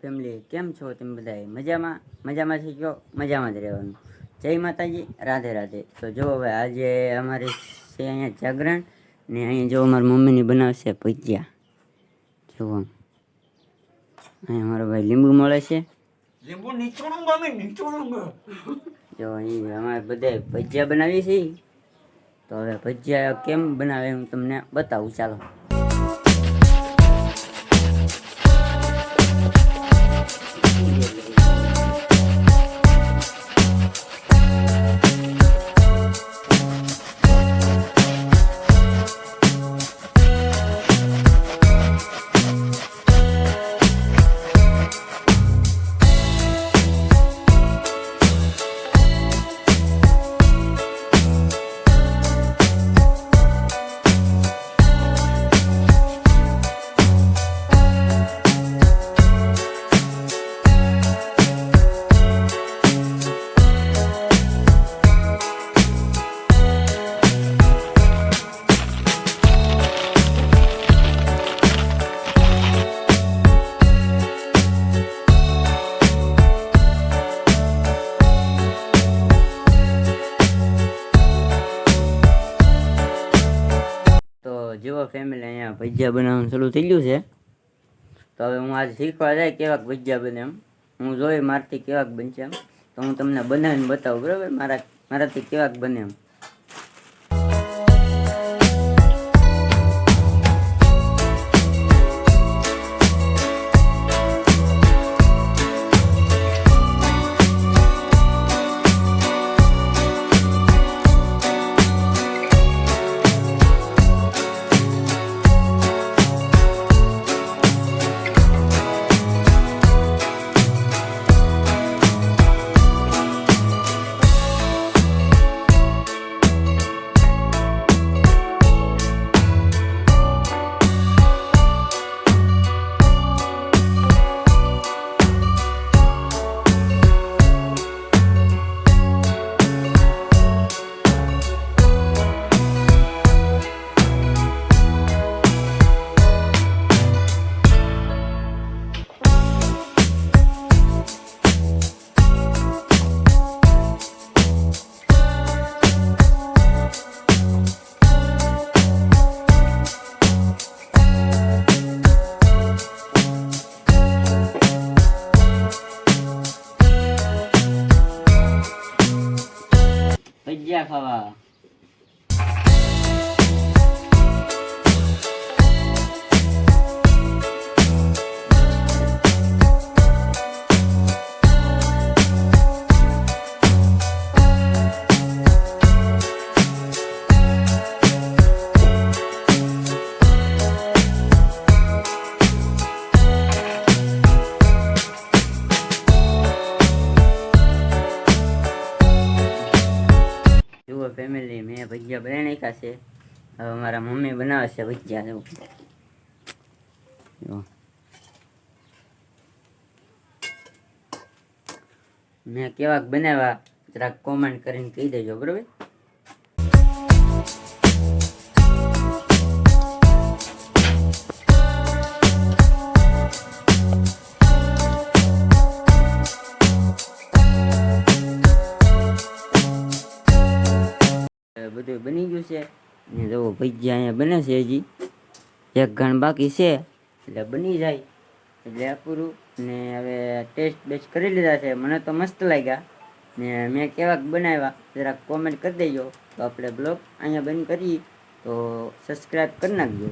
Family કેમ છો તમે બધા? મજામાં છે? જો મજામાં જ રહેવાનું. જય માતાજી, રાધે રાધે. તો જો હવે આજે અમારી છે અહીંયા જાગરણ ને અહીંયા જો અમારી મમ્મીની બનાવશે ભજીયા. જો અહીંયા અમારો ભાઈ લીંબુ મળે છે. જો અહીં અમારે બધા ભજીયા બનાવીએ છીએ. તો હવે ભજીયા કેમ બનાવે હું તમને બતાવું, ચાલો. જેવો ફેમિલી અહીંયા ભજીયા બનાવવાનું શરૂ થઈ ગયું છે. તો હવે હું આજે શીખવા જાય કેવાક ભજીયા બને એમ હું જોઈ મારથી કેવાક બનશે એમ તો હું તમને બનાવીને બતાવું, બરાબર? મારાથી કેવાક બને એમ. ભજીયા ખાવા ફેમિલી. મેં ભજીયા બનાવી નાખ્યા છે. હવે મારા મમ્મી બનાવે છે ભજીયા. મેં કેવાક બનાવ્યા જરાક કોમેન્ટ કરીને કહી દેજો, બરાબર? બધું બની ગયું છે ને. જો ભજીયા અહીંયા બને છે, હજી એક ઘણ બાકી છે એટલે બની જાય એટલે આ પૂરું. ને હવે ટેસ્ટ બેસ્ટ કરી લીધા છે. મને તો મસ્ત લાગ્યા ને મેં કેવાક બનાવ્યા જરાક કોમેન્ટ કરી દેજો. તો આપણે બ્લોગ અહીંયા બંધ કરીએ તો સબસ્ક્રાઈબ કરી નાખજો.